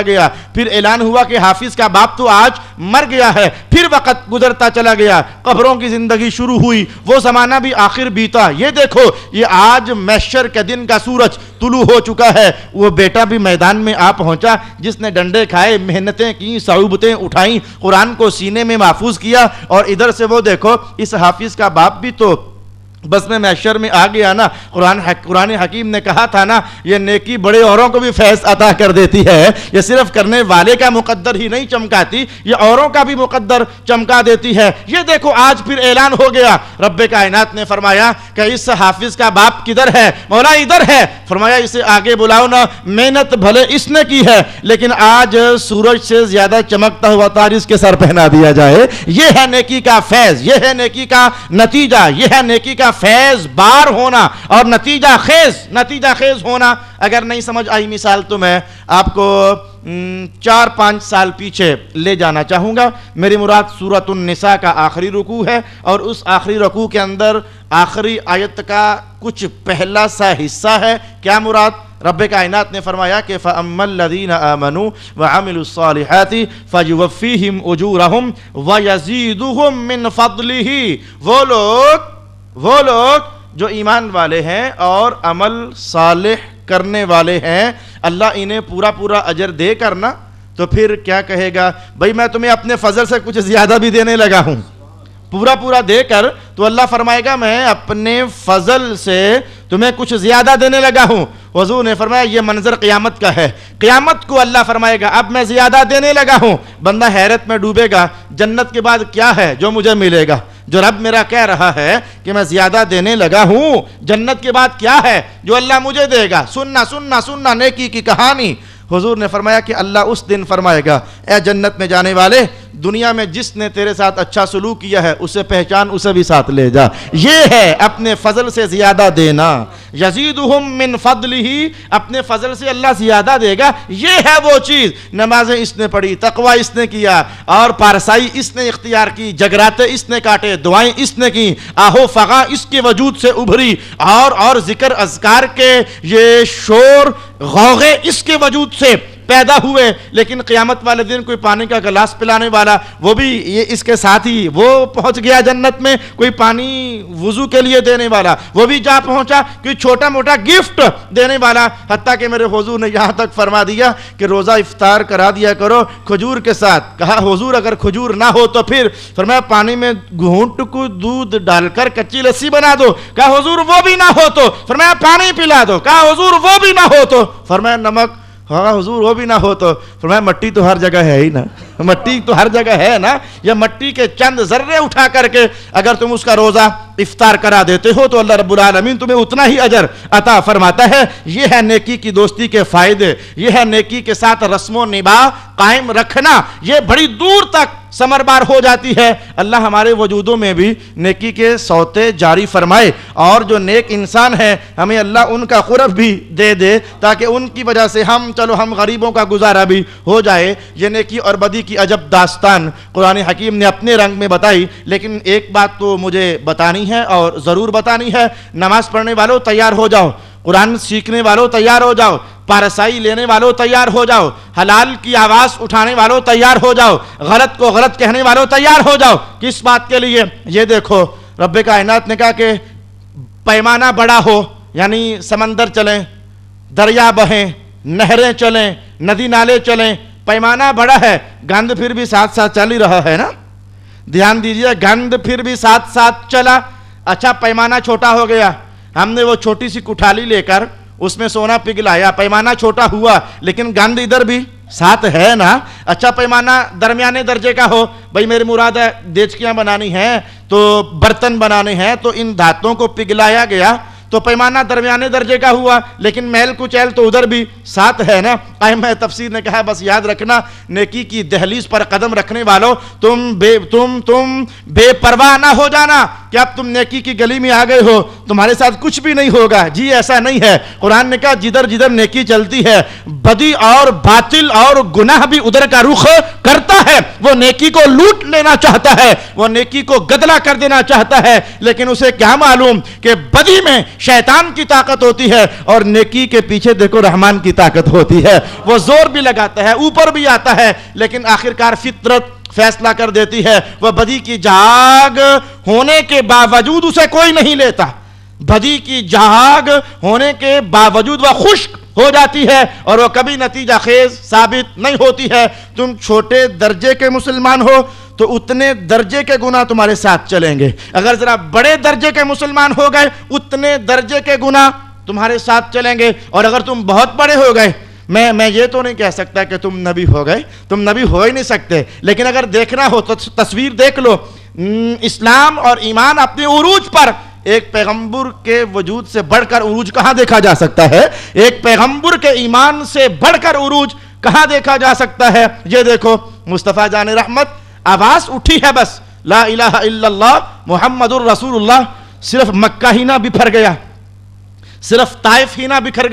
گیا، پھر اعلان ہوا کہ حافظ کا باپ تو آج مر گیا ہے، پھر وقت گزرتا چلا گیا، قبروں کی زندگی شروع ہوئی، وہ زمانہ بھی آخر بیتا۔ یہ دیکھو یہ آج محشر کے دن کا سورج طلوع ہو چکا ہے، وہ بیٹا بھی میدان میں آ پہنچا جس نے ڈنڈے کھائے، محنتیں کی، صعوبتیں اٹھائیں، قرآن کو سینے میں محفوظ کیا، اور ادھر سے وہ دیکھو اس حافظ کا باپ بھی تو بس میں محشر میں آ گیا نا۔ قرآن حکیم نے کہا تھا نا یہ نیکی بڑے اوروں کو بھی فیض عطا کر دیتی ہے، یہ صرف کرنے والے کا مقدر ہی نہیں چمکاتی، یہ اوروں کا بھی مقدر چمکا دیتی ہے۔ یہ دیکھو آج پھر اعلان ہو گیا، رب کائنات نے فرمایا کہ اس حافظ کا باپ کدھر ہے؟ مولا ادھر ہے۔ فرمایا اسے آگے بلاؤ نا، محنت بھلے اس نے کی ہے لیکن آج سورج سے زیادہ چمکتا ہوا تاج اس کے سر پہنا دیا جائے۔ یہ ہے نیکی کا فیض، یہ ہے نیکی کا نتیجہ، یہ ہے نیکی کا فیض بار ہونا اور نتیجہ خیز ہونا۔ اگر نہیں سمجھ آئی مثال تو میں آپ کو 4-5 سال پیچھے لے جانا چاہوں گا۔ میری مراد سورۃ النساء کا آخری رکوع ہے، اور اس آخری رکوع کے اندر آخری آیت کا کچھ پہلا سا حصہ ہے۔ کیا مراد؟ رب کائنات نے فرمایا کہ فَأَمَّا الَّذِينَ آمَنُوا وَعَمِلُوا الصَّالِحَاتِ فَيُوَفِّيهِمْ أُجُورَهُمْ وَيَزِيدُهُمْ مِنْ فَضْلِهِ۔ وہ لوگ جو ایمان والے ہیں اور عمل صالح کرنے والے ہیں، اللہ انہیں پورا اجر دے کرنا، تو پھر کیا کہے گا؟ بھئی میں تمہیں اپنے فضل سے کچھ زیادہ بھی دینے لگا ہوں، پورا دے کر، تو اللہ فرمائے گا میں اپنے فضل سے تمہیں کچھ زیادہ دینے لگا ہوں۔ حضور نے فرمایا یہ منظر قیامت کا ہے، قیامت کو اللہ فرمائے گا اب میں زیادہ دینے لگا ہوں۔ بندہ حیرت میں ڈوبے گا، جنت کے بعد کیا ہے جو مجھے ملے گا؟ جو رب میرا کہہ رہا ہے کہ میں زیادہ دینے لگا ہوں، جنت کے بعد کیا ہے جو اللہ مجھے دے گا؟ سننا نیکی کی کہانی۔ حضور نے فرمایا کہ اللہ اس دن فرمائے گا اے جنت میں جانے والے، دنیا میں جس نے تیرے ساتھ اچھا سلوک کیا ہے اسے پہچان، اسے بھی ساتھ لے جا۔ یہ ہے اپنے فضل سے زیادہ دینا۔ یزیدہم من فضلہ، اپنے فضل سے اللہ زیادہ دے گا۔ یہ ہے وہ چیز، نمازیں اس نے پڑھی، تقوی اس نے کیا، اور پارسائی اس نے اختیار کی، جگراتے اس نے کاٹے، دعائیں اس نے کی، آہو فغاں اس کے وجود سے ابھری، اور ذکر اذکار کے یہ شور غوغے اس کے وجود سے پیدا ہوئے، لیکن قیامت والے دن کوئی پانی کا گلاس پلانے والا وہ بھی یہ اس کے ساتھ ہی وہ پہنچ گیا جنت میں، کوئی پانی وضو کے لیے دینے والا وہ بھی جا پہنچا، کوئی چھوٹا موٹا گفٹ دینے والا، حتیٰ کہ میرے حضور نے یہاں تک فرما دیا کہ روزہ افطار کرا دیا کرو کھجور کے ساتھ۔ کہا حضور اگر کھجور نہ ہو تو پھر؟ فرمایا پانی میں گھونٹ کو دودھ ڈال کر کچی لسی بنا دو۔ کہا حضور وہ بھی نہ ہو تو؟ فرمایا پانی پلا دو۔ کہا حضور وہ بھی نہ ہو تو؟ فرمایا نمک۔ ہاں حضور وہ بھی نہ ہو تو؟ فرمایا مٹی تو ہر جگہ ہے ہی نا، مٹی تو ہر جگہ ہے نا، یا مٹی کے چند ذرے اٹھا کر کے اگر تم اس کا روزہ افطار کرا دیتے ہو تو اللہ رب العالمین تمہیں اتنا ہی اجر عطا فرماتا ہے۔ یہ ہے نیکی کی دوستی کے فائدے، یہ ہے نیکی کے ساتھ رسم و نباہ قائم رکھنا، یہ بڑی دور تک ثمربار ہو جاتی ہے۔ اللہ ہمارے وجودوں میں بھی نیکی کے سوتے جاری فرمائے، اور جو نیک انسان ہے ہمیں اللہ ان کا قرب بھی دے دے تاکہ ان کی وجہ سے ہم غریبوں کا گزارا بھی ہو جائے۔ یہ نیکی اور بدی کی عجب داستان قرآن حکیم نے اپنے رنگ میں بتائی، لیکن ایک بات تو مجھے بتانی ہے اور ضرور بتانی ہے۔ نماز پڑھنے والوں تیار ہو جاؤ، قرآن سیکھنے والوں تیار ہو جاؤ، پارسائی لینے والوں تیار ہو جاؤ، حلال کی آواز اٹھانے والوں تیار ہو جاؤ، غلط کو غلط کہنے والوں تیار ہو جاؤ۔ کس بات کے لیے؟ یہ دیکھو رب کائنات نے کہا کہ پیمانہ بڑا ہو، یعنی سمندر چلیں، دریا بہیں، نہریں چلیں، ندی نالے چلیں، پیمانہ بڑا ہے، گند پھر بھی ساتھ ساتھ چل ہی رہا ہے نا۔ دھیان دیجئے، گند پھر بھی ساتھ ساتھ چلا۔ اچھا پیمانہ چھوٹا ہو گیا، ہم نے وہ چھوٹی سی کٹھالی لے کر اس میں سونا پگھلایا، پیمانہ چھوٹا ہوا لیکن گند ادھر بھی ساتھ ہے نا۔ اچھا پیمانہ درمیانے درجے کا ہو، بھئی میری مراد ہے دیچکیاں بنانی ہیں تو برتن بنانے ہیں تو ان دھاتوں کو پگھلایا گیا، تو پیمانہ درمیانے درجے کا ہوا لیکن میل کچیل تو ادھر بھی ساتھ ہے نا۔ ائمہ تفسیر نے کہا بس یاد رکھنا نیکی کی دہلیز پر قدم رکھنے والوں تم بے پرواہ نہ ہو جانا کہ اب تم نیکی کی گلی میں آ گئے ہو تمہارے ساتھ کچھ بھی نہیں ہوگا. جی ایسا نہیں ہے. قرآن نے کہا جدھر جدھر نیکی چلتی ہے بدی اور باطل اور گناہ بھی ادھر کا رخ کرتا ہے. وہ نیکی کو لوٹ لینا چاہتا ہے, وہ نیکی کو گدلا کر دینا چاہتا ہے, لیکن اسے کیا معلوم کہ بدی میں شیطان کی طاقت ہوتی ہے اور نیکی کے پیچھے دیکھو رحمان کی طاقت ہوتی ہے. وہ زور بھی لگاتا ہے, اوپر بھی آتا ہے, لیکن آخرکار فطرت فیصلہ کر دیتی ہے. وہ بدی کی جاگ ہونے کے باوجود اسے کوئی نہیں لیتا. بدی کی جاگ ہونے کے باوجود وہ خشک ہو جاتی ہے اور وہ کبھی نتیجہ خیز ثابت نہیں ہوتی ہے. تم چھوٹے درجے کے مسلمان ہو تو اتنے درجے کے گناہ تمہارے ساتھ چلیں گے. اگر ذرا بڑے درجے کے مسلمان ہو گئے اتنے درجے کے گناہ تمہارے ساتھ چلیں گے. اور اگر تم بہت بڑے ہو گئے, میں یہ تو نہیں کہہ سکتا کہ تم نبی ہو گئے, تم نبی ہو ہی نہیں سکتے, لیکن اگر دیکھنا ہو تو تصویر دیکھ لو. اسلام اور ایمان اپنے عروج پر ایک پیغمبر کے وجود سے بڑھ کر عروج کہاں دیکھا جا سکتا ہے؟ ایک پیغمبر کے ایمان سے بڑھ کر عروج کہاں دیکھا جا سکتا ہے؟ یہ دیکھو مصطفیٰ جان رحمت, آواز اٹھی ہے بس لا الہ الا اللہ محمد الرسول اللہ, صرف مکہ ہی نہ بکھر گیا, صرف طائف ہی نہ بکھر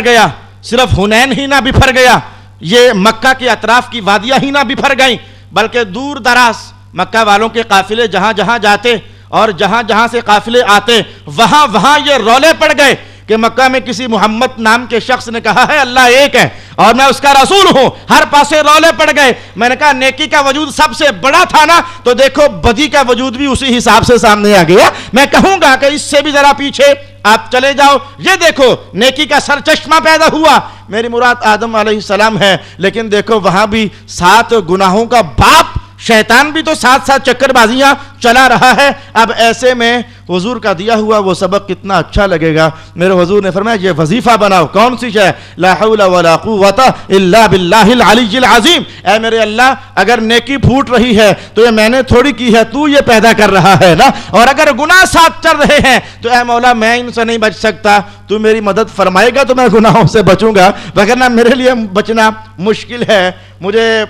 گیا, صرف حنین ہی نہ بکھر گیا, یہ مکہ کے اطراف کی وادیاں ہی نہ بکھر گئیں, بلکہ دور دراز مکہ والوں کے قافلے جہاں جہاں جاتے اور جہاں جہاں سے قافلے آتے وہاں وہاں یہ رولے پڑ گئے کہ مکہ میں کسی محمد نام کے شخص نے کہا ہے اللہ ایک ہے اور میں اس کا رسول ہوں. ہر پاسے رولے پڑ گئے. میں نے کہا نیکی کا وجود سب سے بڑا تھا نا, تو دیکھو بدی کا وجود بھی اسی حساب سے سامنے آ گیا. میں کہوں گا کہ اس سے بھی ذرا پیچھے آپ چلے جاؤ, یہ دیکھو نیکی کا سر چشمہ پیدا ہوا, میری مراد آدم علیہ السلام ہے, لیکن دیکھو وہاں بھی 7 گناہوں کا باپ شیطان بھی تو ساتھ چکر بازیاں چلا رہا ہے. اب ایسے میں حضور کا دیا ہوا وہ سبق کتنا اچھا لگے گا. میرے حضور نے فرمایا یہ وظیفہ بناؤ. کون سی ہے؟ لا حول ولا قوت الا باللہ العلی العظیم. اے میرے اللہ اگر نیکی پھوٹ رہی ہے تو یہ میں نے تھوڑی کی ہے, تو یہ پیدا کر رہا ہے نا, اور اگر گناہ ساتھ چل رہے ہیں تو اے مولا میں ان سے نہیں بچ سکتا, تو میری مدد فرمائے گا تو میں گناہوں سے بچوں گا, وگرنہ میرے لیے بچنا مشکل ہے. مجھے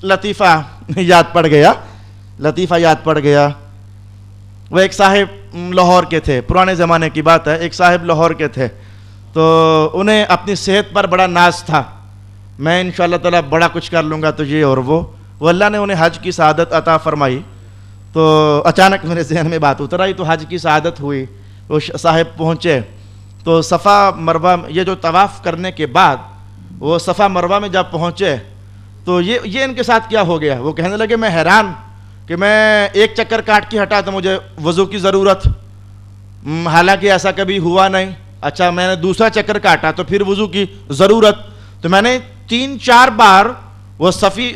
لطیفہ یاد پڑ گیا. وہ ایک صاحب لاہور کے تھے, پرانے زمانے کی بات ہے, ایک صاحب لاہور کے تھے, تو انہیں اپنی صحت پر بڑا ناز تھا. میں انشاءاللہ تعالیٰ بڑا کچھ کر لوں گا تو یہ اور وہ اللہ نے انہیں حج کی سعادت عطا فرمائی. تو اچانک میرے ذہن میں بات اتر آئی, تو حج کی سعادت ہوئی, وہ صاحب پہنچے تو صفا مروہ, یہ جو طواف کرنے کے بعد وہ صفا مروہ میں جب پہنچے تو یہ ان کے ساتھ کیا ہو گیا. وہ کہنے لگے میں حیران کہ میں ایک چکر کاٹ کے ہٹا تو مجھے وضو کی ضرورت, حالانکہ ایسا کبھی ہوا نہیں. اچھا میں نے دوسرا چکر کاٹا تو پھر وضو کی ضرورت. تو میں نے 3-4 بار وہ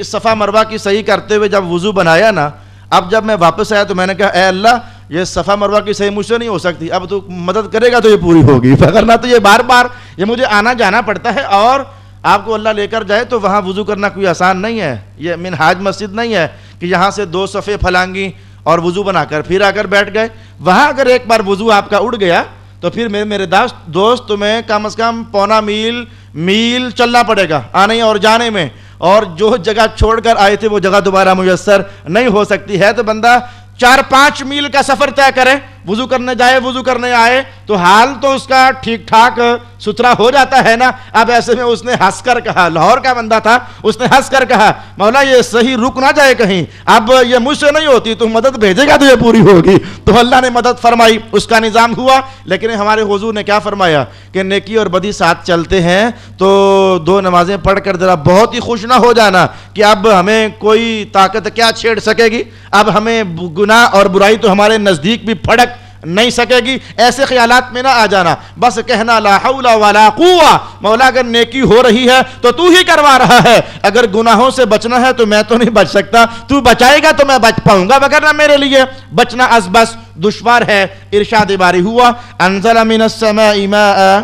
صفا مروہ کی صحیح کرتے ہوئے جب وضو بنایا نا, اب جب میں واپس آیا تو میں نے کہا اے اللہ یہ صفا مروہ کی صحیح مجھ سے نہیں ہو سکتی, اب تو مدد کرے گا تو یہ پوری ہوگی, وگرنہ تو یہ بار بار یہ مجھے آنا جانا پڑتا ہے. اور آپ کو اللہ لے کر جائے تو وہاں وضو کرنا کوئی آسان نہیں ہے. یہ منہاج مسجد نہیں ہے کہ یہاں سے 2 صفے پھلانگی اور وضو بنا کر پھر آ کر بیٹھ گئے. وہاں اگر ایک بار وضو آپ کا اڑ گیا تو پھر میرے دوست تمہیں کم از کم 1.25 میل چلنا پڑے گا آنے اور جانے میں, اور جو جگہ چھوڑ کر آئے تھے وہ جگہ دوبارہ میسر نہیں ہو سکتی ہے. تو بندہ 4-5 میل کا سفر طے کرے, وضو کرنے جائے وضو کرنے آئے تو حال تو اس کا ٹھیک ٹھاک ستھرا ہو جاتا ہے نا. اب ایسے میں اس نے ہنس کر کہا, لاہور کا بندہ تھا, اس نے ہنس کر کہا مولا یہ صحیح رک نہ جائے کہیں, اب یہ مجھ سے نہیں ہوتی, تو مدد بھیجے گا تو یہ پوری ہوگی. تو اللہ نے مدد فرمائی, اس کا نظام ہوا. لیکن ہمارے حضور نے کیا فرمایا کہ نیکی اور بدی ساتھ چلتے ہیں تو 2 نمازیں پڑھ کر ذرا بہت ہی خوش نہ ہو جانا کہ اب ہمیں کوئی طاقت کیا چھیڑ سکے گی, اب ہمیں گناہ اور برائی تو ہمارے نزدیک بھی پھڑک نہیں سکے گی. ایسے خیالات میں نہ آ جانا, بس کہنا لا حول ولا قوہ, مولا اگر نیکی ہو رہی ہے تو تو ہی کروا رہا ہے, اگر گناہوں سے بچنا ہے تو میں تو نہیں بچ سکتا, تو بچائے گا تو میں بچ پاؤں گا, وگرنہ میرے لیے بچنا از بس دشوار ہے. ارشاد باری ہوا انزل من السماء ماء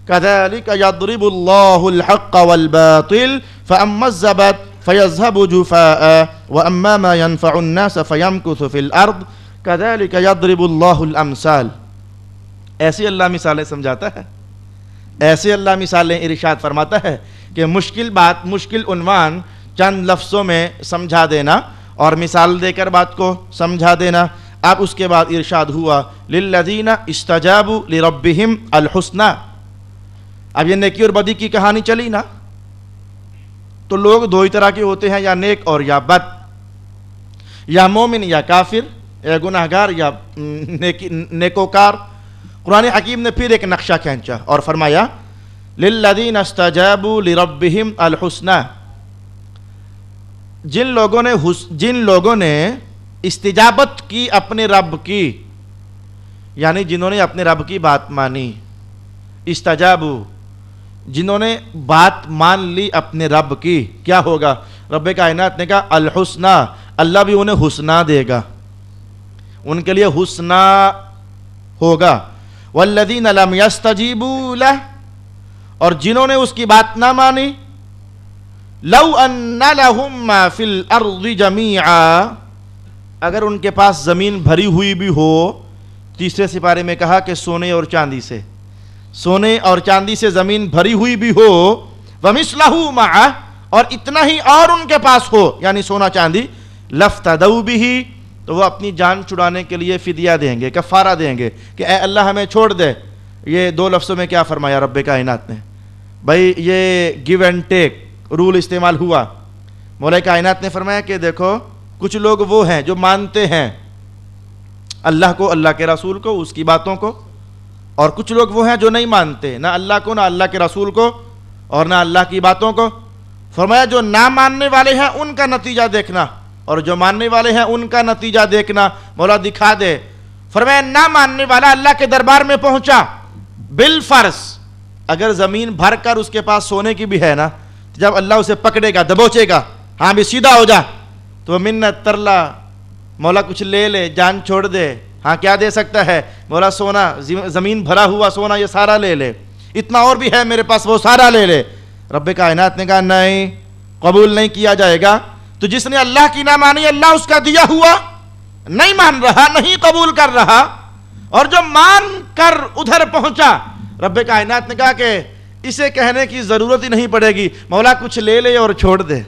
كذلك يضرب الله الحق والباطل فأما الزبد فيذهب جفاء وأما ما ينفع الناس فيمكث في الأرض كذلك يضرب الله الأمثال. ایسی اللہ مثالیں سمجھاتا ہے. ایسے اللہ مثالیں ارشاد فرماتا ہے کہ مشکل بات، مشکل عنوان چند لفظوں میں سمجھا دینا اور مثال دے کر بات کو سمجھا دینا. اب اس کے بعد ارشاد ہوا للذین استجابوا لربہم الحسنی. اب یہ نیکی اور بدی کی کہانی چلی نا، تو لوگ دو ہی طرح کے ہوتے ہیں، یا نیک اور یا بد، یا مومن یا کافر، یا گناہگار یا نیکوکار. قرآن حکیم نے پھر ایک نقشہ کھینچا اور فرمایا للذین استجابوا لربہم الحسنی. جن لوگوں نے استجابت کی اپنے رب کی، یعنی جنہوں نے اپنے رب کی بات مانی. استجابوا، جنہوں نے بات مان لی اپنے رب کی، کیا ہوگا؟ رب کائنات نے کہا الحسنی، اللہ بھی انہیں حسنہ دے گا، ان کے لیے حسنہ ہوگا. والذین لم یستجیبوا لہ، اور جنہوں نے اس کی بات نہ مانی، لو ان لہم ما فی الارض جمیعا، اگر ان کے پاس زمین بھری ہوئی بھی ہو. تیسرے سپارے میں کہا کہ سونے اور چاندی سے، سونے اور چاندی سے زمین بھری ہوئی بھی ہو. ومثلہ معہ، اور اتنا ہی اور ان کے پاس ہو، یعنی سونا چاندی. لفتدوا بہ، تو وہ اپنی جان چھڑانے کے لیے فدیہ دیں گے، کفارہ دیں گے کہ اے اللہ ہمیں چھوڑ دے. یہ دو لفظوں میں کیا فرمایا رب کائنات نے؟ بھائی یہ گیو اینڈ ٹیک رول استعمال ہوا. مولا کائنات نے فرمایا کہ دیکھو کچھ لوگ وہ ہیں جو مانتے ہیں اللہ کو، اللہ کے رسول کو، اس کی باتوں کو، اور کچھ لوگ وہ ہیں جو نہیں مانتے نہ اللہ کو، نہ اللہ کے رسول کو، اور نہ اللہ کی باتوں کو. فرمایا جو نہ ماننے والے ہیں ان کا نتیجہ دیکھنا، اور جو ماننے والے ہیں ان کا نتیجہ دیکھنا. مولا دکھا دے. فرمایا نہ ماننے والا اللہ کے دربار میں پہنچا بالفرض، اگر زمین بھر کر اس کے پاس سونے کی بھی ہے نا، جب اللہ اسے پکڑے گا، دبوچے گا، ہاں بھی سیدھا ہو جا، تو منت ترلا، مولا کچھ لے لے، جان چھوڑ دے. ہاں کیا دے سکتا ہے؟ مولا سونا، زمین بھرا ہوا سونا یہ سارا لے لے، اتنا اور بھی ہے میرے پاس وہ سارا لے لے. رب کائنات نے کہا نہیں، قبول نہیں کیا جائے گا. تو جس نے اللہ کی نہ مانی، اللہ اس کا دیا ہوا نہیں مان رہا، نہیں قبول کر رہا. اور جو مان کر ادھر پہنچا، رب کائنات نے کہا کہ اسے کہنے کی ضرورت ہی نہیں پڑے گی مولا کچھ لے لے اور چھوڑ دے.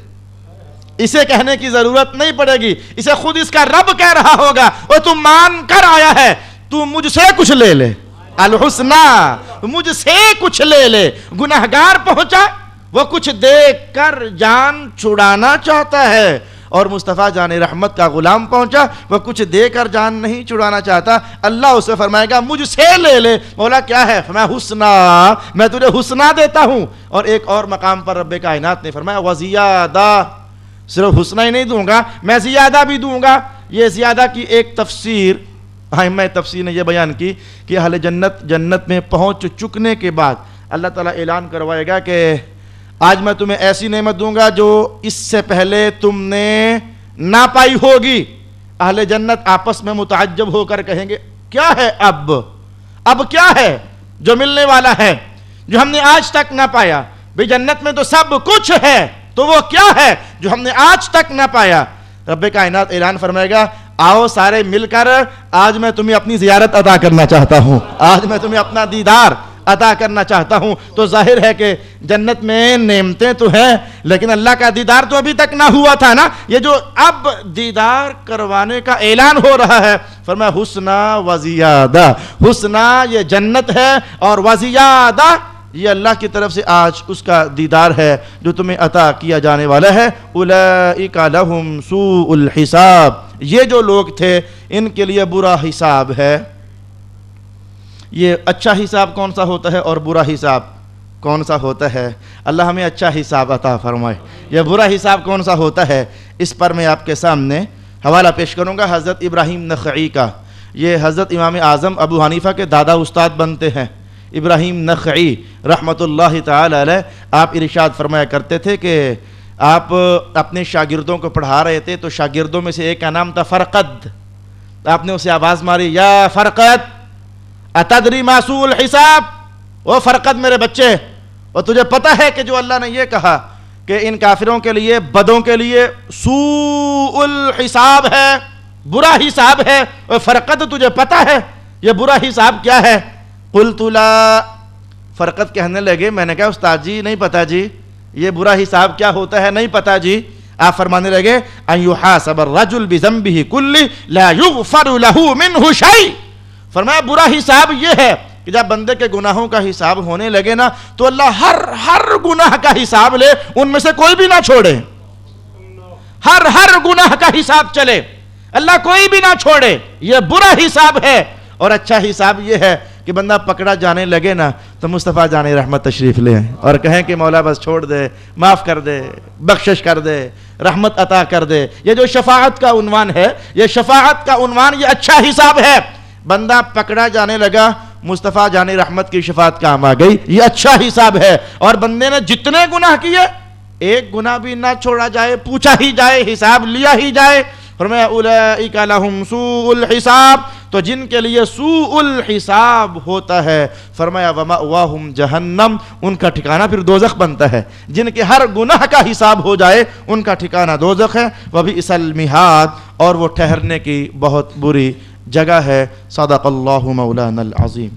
اسے کہنے کی ضرورت نہیں پڑے گی، اسے خود اس کا رب کہہ رہا ہوگا اور تو مان کر آیا ہے، تو مجھ سے کچھ لے لے. الحسنی، مجھ سے کچھ لے لے. گناہگار پہنچا، وہ کچھ دے کر جان چھڑانا چاہتا ہے، اور مصطفیٰ جان رحمت کا غلام پہنچا، وہ کچھ دے کر جان نہیں چھڑانا چاہتا. اللہ اسے فرمائے گا مجھ سے لے لے. مولا کیا ہے؟ فرمایا حسنہ، میں تجھے حسنہ دیتا ہوں. اور ایک اور مقام پر رب کائنات نے فرمایا وزیادہ، صرف حسنہ ہی نہیں دوں گا، میں زیادہ بھی دوں گا. یہ زیادہ کی ایک تفسیر ائمہ تفسیر نے یہ بیان کی کہ اہل جنت میں پہنچ چکنے کے بعد اللہ تعالیٰ اعلان کروائے گا کہ آج میں تمہیں ایسی نعمت دوں گا جو اس سے پہلے تم نے نہ پائی ہوگی. اہل جنت آپس میں متعجب ہو کر کہیں گے کیا ہے اب کیا ہے جو ملنے والا ہے جو ہم نے آج تک نہ پایا؟ بھئی جنت میں تو سب کچھ ہے، تو وہ کیا ہے جو ہم نے آج تک نہ پایا؟ رب کائنات اعلان فرمائے گا آؤ سارے مل کر، آج میں تمہیں اپنی زیارت عطا کرنا چاہتا ہوں، آج میں تمہیں اپنا دیدار عطا کرنا چاہتا ہوں. تو ظاہر ہے کہ جنت میں نعمتیں تو ہیں، لیکن اللہ کا دیدار تو ابھی تک نہ ہوا تھا نا. یہ جو اب دیدار کروانے کا اعلان ہو رہا ہے، فرمایا حسنہ وزیادہ. حسنہ یہ جنت ہے، اور وزیادہ یہ اللہ کی طرف سے آج اس کا دیدار ہے جو تمہیں عطا کیا جانے والا ہے. اولئک لہم سوء الحساب، یہ جو لوگ تھے ان کے لیے برا حساب ہے. یہ اچھا حساب کون سا ہوتا ہے اور برا حساب کون سا ہوتا ہے؟ اللہ ہمیں اچھا حساب عطا فرمائے. یہ برا حساب کون سا ہوتا ہے، اس پر میں آپ کے سامنے حوالہ پیش کروں گا حضرت ابراہیم نخعی کا. یہ حضرت امام اعظم ابو حنیفہ کے دادا استاد بنتے ہیں. ابراہیم نخعی رحمۃ اللہ تعالی علیہ، آپ ارشاد فرمایا کرتے تھے کہ آپ اپنے شاگردوں کو پڑھا رہے تھے، تو شاگردوں میں سے ایک کا نام تھا فرقد. آپ نے اسے آواز ماری، یا فرقد اتدری ما سوء الحساب، وہ فرقد میرے بچے، اور تجھے پتہ ہے کہ جو اللہ نے یہ کہا کہ ان کافروں کے لیے، بدوں کے لیے سوء الحساب ہے، برا حساب ہے. اور فرقد تجھے پتہ ہے یہ برا حساب کیا ہے؟ قلت لا، فرقت کہنے لگے. میں نے کہا استاد جی نہیں پتا جی, یہ برا حساب کیا ہوتا ہے, نہیں پتا جی. آپ فرمانے لگے ان یحاسب الرجل بذنبہ کلہ لا یغفر لہ منہ شیء. فرمایا برا حساب یہ ہے کہ جب بندے کے گناہوں کا حساب ہونے لگے نا تو اللہ ہر گناہ کا حساب لے, ان میں سے کوئی بھی نہ چھوڑے. ہر گناہ کا حساب چلے, اللہ کوئی بھی نہ چھوڑے. یہ برا حساب ہے. اور اچھا حساب یہ ہے کہ بندہ پکڑا جانے لگے نا تو مصطفیٰ جان رحمت تشریف لے اور کہیں کہ مولا بس چھوڑ دے, معاف کر دے, بخشش کر دے, رحمت عطا کر دے. یہ جو شفاعت کا عنوان ہے, یہ شفاعت کا عنوان, یہ اچھا حساب ہے. بندہ پکڑا جانے لگا, مصطفیٰ جان رحمت کی شفاعت کام آ گئی, یہ اچھا حساب ہے. اور بندے نے جتنے گناہ کیے ایک گناہ بھی نہ چھوڑا جائے, پوچھا ہی جائے, حساب لیا ہی جائے. فرمایا اولئک لہم سوء الحساب, تو جن کے لیے سوء الحساب ہوتا ہے, فرمایا ومأواہم جہنم, ان کا ٹھکانہ پھر دوزخ بنتا ہے. جن کے ہر گناہ کا حساب ہو جائے ان کا ٹھکانہ دوزخ ہے. وبئس المہاد, اور وہ ٹھہرنے کی بہت بری جگہ ہے. صدق اللہ مولانا العظیم.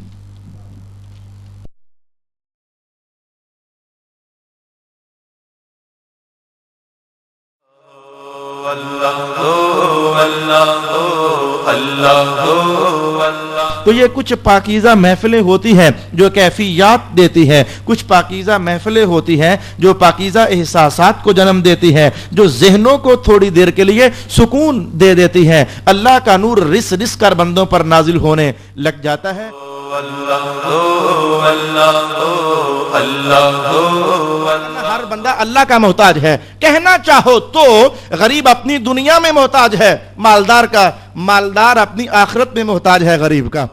تو یہ کچھ پاکیزہ محفلیں ہوتی ہیں جو کیفیات دیتی ہیں, کچھ پاکیزہ محفلیں ہوتی ہیں جو پاکیزہ احساسات کو جنم دیتی ہیں, جو ذہنوں کو تھوڑی دیر کے لیے سکون دے دیتی ہیں. اللہ کا نور رس رس کر بندوں پر نازل ہونے لگ جاتا ہے. ہر بندہ اللہ کا محتاج ہے. کہنا چاہو تو غریب اپنی دنیا میں محتاج ہے, مالدار اپنی آخرت میں محتاج ہے غریب کا.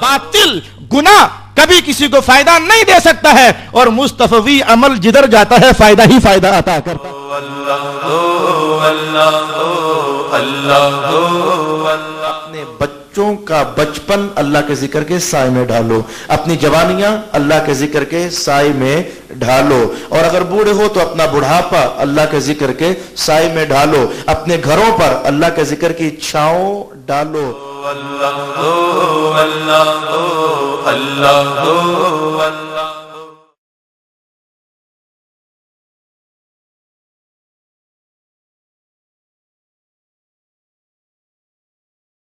باطل گناہ کبھی کسی کو فائدہ نہیں دے سکتا ہے, اور مستفوی عمل جدھر جاتا ہے فائدہ ہی فائدہ عطا کرتا ہے. اپنے بچوں کا بچپن اللہ کے ذکر کے سائے میں ڈھالو, اپنی جوانیاں اللہ کے ذکر کے سائے میں ڈھالو, اور اگر بوڑھے ہو تو اپنا بڑھاپا اللہ کے ذکر کے سائے میں ڈھالو. اپنے گھروں پر اللہ کے ذکر کی چھاؤں ڈالو. اللہ